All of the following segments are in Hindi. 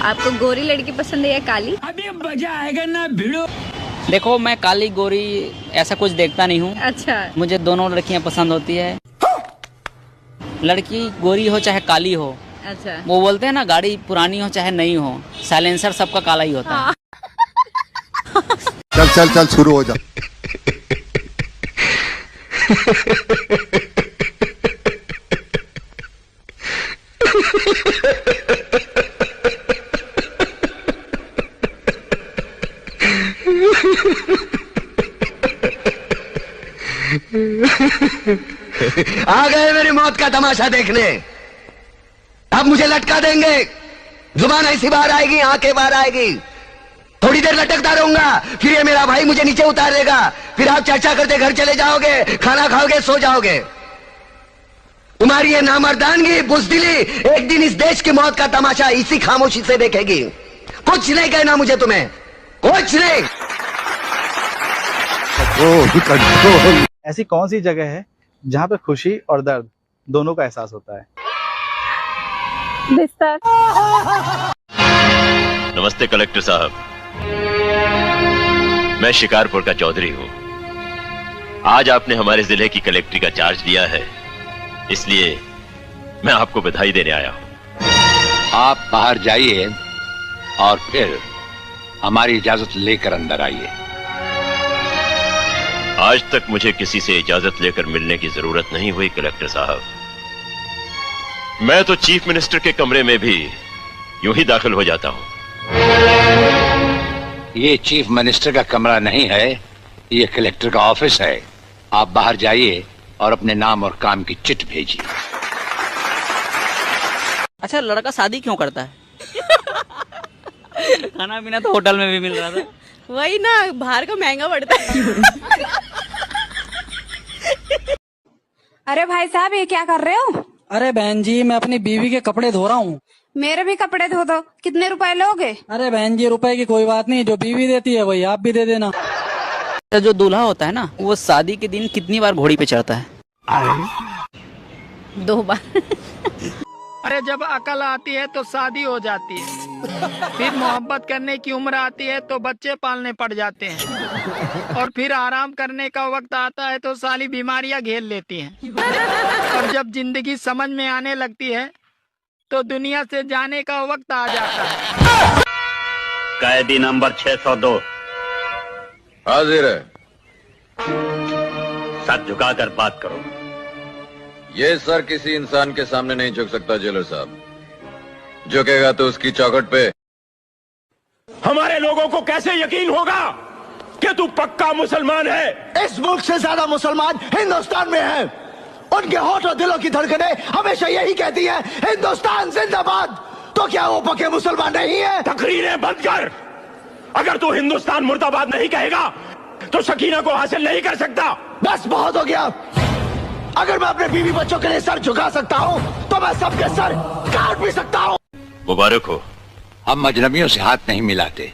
आपको गोरी लड़की पसंद है या काली? अभी मजा आएगा ना भिड़ो। देखो मैं काली गोरी ऐसा कुछ देखता नहीं हूँ। अच्छा, मुझे दोनों लड़कियाँ पसंद होती है, लड़की गोरी हो चाहे काली हो। अच्छा। वो बोलते हैं ना, गाड़ी पुरानी हो चाहे नई हो, साइलेंसर सबका काला ही होता है। चल चल चल शुरू हो जा। आ गए मेरी मौत का तमाशा देखने। अब मुझे लटका देंगे, जुबान ऐसी बाहर आएगी, आंखें बाहर आएगी, थोड़ी देर लटकता रहूंगा, फिर ये मेरा भाई मुझे नीचे उतार देगा, फिर आप चर्चा करते घर चले जाओगे, खाना खाओगे, सो जाओगे। तुम्हारी ये नामर्दानगी, बुज़दिली एक दिन इस देश की मौत का तमाशा इसी खामोशी से देखेगी। कुछ नहीं कहना मुझे तुम्हें, कुछ नहीं। ऐसी कौन सी जगह है जहाँ पे खुशी और दर्द दोनों का एहसास होता है? बिस्तर। नमस्ते कलेक्टर साहब, मैं शिकारपुर का चौधरी हूँ। आज आपने हमारे जिले की कलेक्ट्री का चार्ज लिया है, इसलिए मैं आपको बधाई देने आया हूँ। आप बाहर जाइए और फिर हमारी इजाजत लेकर अंदर आइए। आज तक मुझे किसी से इजाजत लेकर मिलने की जरूरत नहीं हुई कलेक्टर साहब। मैं तो चीफ मिनिस्टर के कमरे में भी यूं ही दाखिल हो जाता हूं। ये चीफ मिनिस्टर का कमरा नहीं है, ये कलेक्टर का ऑफिस है। आप बाहर जाइए और अपने नाम और काम की चिट भेजिए। अच्छा, लड़का शादी क्यों करता है? खाना पीना तो होटल में भी मिल रहा था। वही ना, बाहर का महंगा पड़ता है। अरे भाई साहब, ये क्या कर रहे हो? अरे बहन जी, मैं अपनी बीवी के कपड़े धो रहा हूँ। मेरे भी कपड़े धो दो। कितने रुपए लोगे? अरे बहन जी, रुपए की कोई बात नहीं, जो बीवी देती है वही आप भी दे देना। जो दूल्हा होता है ना, वो शादी के दिन कितनी बार घोड़ी पे चढ़ता है? 2 बार। अरे जब अकल आती है तो शादी हो जाती है, फिर मोहब्बत करने की उम्र आती है तो बच्चे पालने पड़ जाते हैं, और फिर आराम करने का वक्त आता है तो सारी बीमारियां घेर लेती हैं, और जब जिंदगी समझ में आने लगती है तो दुनिया से जाने का वक्त आ जाता है। कैदी नंबर 602 हाजिर है। सर झुकाकर बात करो। ये सर किसी इंसान के सामने नहीं झुक सकता जेलर साहब। झुकेगा तो उसकी चौखट पे। हमारे लोगों को कैसे यकीन होगा कि तू पक्का मुसलमान है? इस मुल्क से ज्यादा मुसलमान हिंदुस्तान में हैं। उनके होठ और दिलों की धड़कनें हमेशा यही कहती हैं, हिंदुस्तान जिंदाबाद। तो क्या वो पक्के मुसलमान नहीं है? तकरीरें बंद कर। अगर तू हिंदुस्तान मुर्दाबाद नहीं कहेगा तो शकीना को हासिल नहीं कर सकता। बस बहुत हो गया। अगर मैं अपने बीवी बच्चों के लिए सर झुका सकता हूँ तो मैं सबके सर काट भी सकता हूँ। मुबारक हो। हम अजनबियों से हाथ नहीं मिलाते,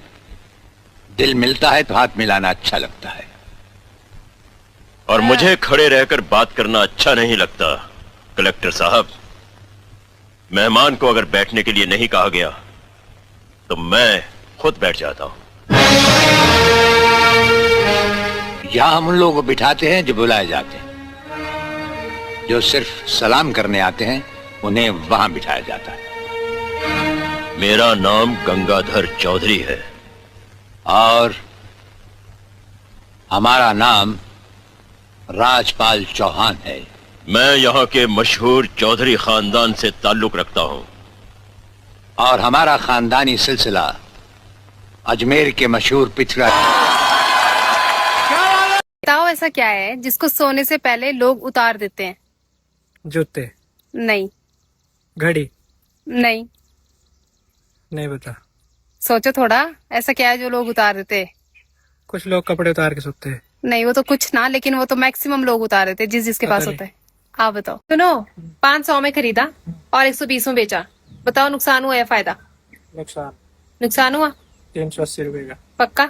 दिल मिलता है तो हाथ मिलाना अच्छा लगता है। और मुझे खड़े रहकर बात करना अच्छा नहीं लगता कलेक्टर साहब। मेहमान को अगर बैठने के लिए नहीं कहा गया तो मैं खुद बैठ जाता हूँ। यहाँ हम उन लोगों को बिठाते हैं जो बुलाए जाते हैं। जो सिर्फ सलाम करने आते हैं उन्हें वहां बिठाया जाता है। मेरा नाम गंगाधर चौधरी है और हमारा नाम राजपाल चौहान है। मैं यहाँ के मशहूर चौधरी खानदान से ताल्लुक रखता हूँ और हमारा खानदानी सिलसिला अजमेर के मशहूर पिछड़ा। बताओ, ऐसा क्या है जिसको सोने से पहले लोग उतार देते हैं? जूते। नहीं। घड़ी। नहीं। नहीं बता। सोचो थोड़ा, ऐसा क्या है जो लोग उतार देते हैं? कुछ लोग कपड़े उतार के सोते हैं। नहीं, वो तो कुछ ना, लेकिन वो तो मैक्सिमम लोग उतार देते हैं जिसके पास होता है। आप बताओ। सुनो, 500 में खरीदा और 120 में बेचा, बताओ नुकसान हुआ या फायदा? नुकसान। नुकसान हुआ। 380 रुपए का। पक्का?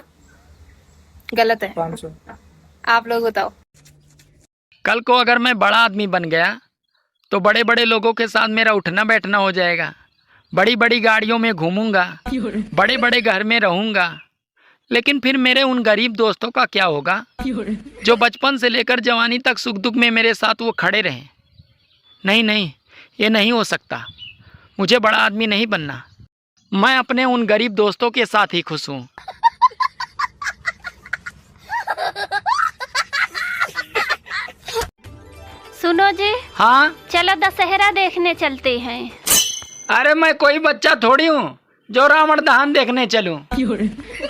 गलत है। 500। आप लोग बताओ। कल को अगर मैं बड़ा आदमी बन गया तो बड़े बड़े लोगों के साथ मेरा उठना बैठना हो जाएगा, बड़ी बड़ी गाड़ियों में घूमूंगा, बड़े बड़े घर में रहूंगा, लेकिन फिर मेरे उन गरीब दोस्तों का क्या होगा जो बचपन से लेकर जवानी तक सुख दुख में मेरे साथ वो खड़े रहे। नहीं नहीं, ये नहीं हो सकता। मुझे बड़ा आदमी नहीं बनना। मैं अपने उन गरीब दोस्तों के साथ ही खुश हूँ। सुनो जी। हाँ, चलो दशहरा देखने चलते हैं। अरे मैं कोई बच्चा थोड़ी हूँ जो रावण दहन देखने चलूं।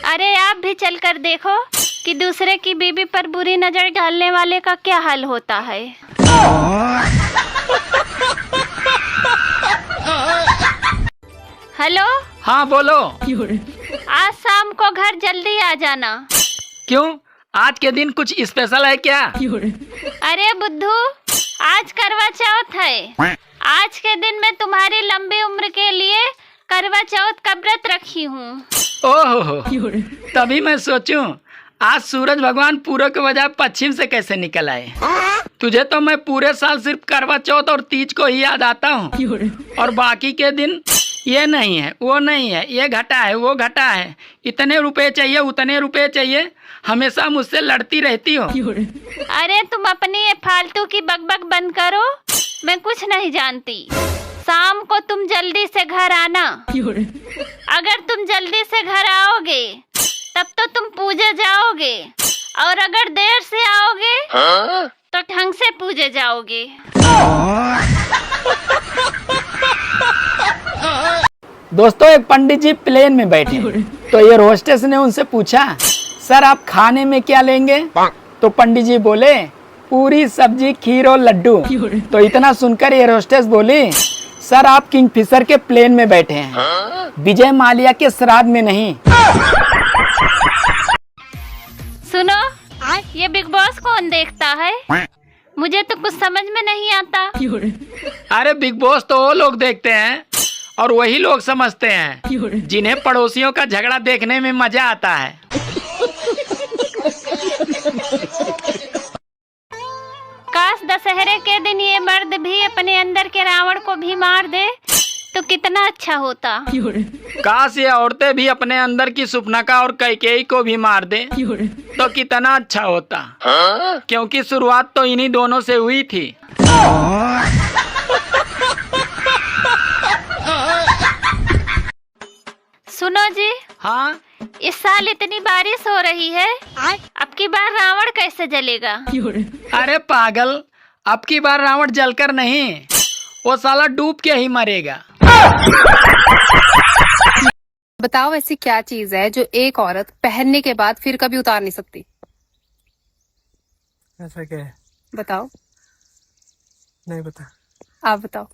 अरे आप भी चलकर देखो कि दूसरे की बीवी पर बुरी नजर डालने वाले का क्या हाल होता है। हेलो। हाँ बोलो। आज शाम को घर जल्दी आ जाना। क्यों, आज के दिन कुछ स्पेशल है क्या? अरे बुद्धू, आज करवा चौथ है। आज के दिन मैं तुम्हारी लंबी उम्र के लिए करवा चौथ का व्रत रखी हूँ। ओहो, तभी मैं सोचूं आज सूरज भगवान पूर्व के बजाय पश्चिम से कैसे निकल आए। तुझे तो मैं पूरे साल सिर्फ करवा चौथ और तीज को ही याद आता हूँ, और बाकी के दिन ये नहीं है, वो नहीं है, ये घटा है, वो घटा है, इतने रुपए चाहिए, उतने रुपए चाहिए, हमेशा मुझसे लड़ती रहती हो। अरे तुम अपनी ये फालतू की बकबक बंद करो, मैं कुछ नहीं जानती। शाम को तुम जल्दी से घर आना। अगर तुम जल्दी से घर आओगे तब तो तुम पूजे जाओगे, और अगर देर से आओगे तो ढंग से पूजे जाओगे। दोस्तों, एक पंडित जी प्लेन में बैठे, तो एयर होस्टेस ने उनसे पूछा, सर आप खाने में क्या लेंगे? तो पंडित जी बोले, पूरी सब्जी खीर और लड्डू। तो इतना सुनकर एयर होस्टेस बोली, सर आप किंगफिशर के प्लेन में बैठे हैं, विजय माल्या के श्राद्ध में नहीं। सुनो, ये बिग बॉस कौन देखता है? मुझे तो कुछ समझ में नहीं आता। अरे बिग बॉस तो वो लोग देखते हैं और वही लोग समझते हैं जिन्हें पड़ोसियों का झगड़ा देखने में मजा आता है। काश दशहरे के दिन ये मर्द भी अपने अंदर के रावण को भी मार दे तो कितना अच्छा होता। काश ये औरतें भी अपने अंदर की सुपनका और कैकेयी को भी मार दे तो कितना अच्छा होता, क्योंकि शुरुआत तो इन्हीं दोनों से हुई थी। सुनो जी। हाँ, इस साल इतनी बारिश हो रही है, अब की बार रावण कैसे जलेगा? अरे पागल, अब की बार रावण जलकर नहीं, वो साला डूब के ही मरेगा। बताओ ऐसी क्या चीज है जो एक औरत पहनने के बाद फिर कभी उतार नहीं सकती? ऐसा क्या है? बताओ। नहीं पता। आप बताओ।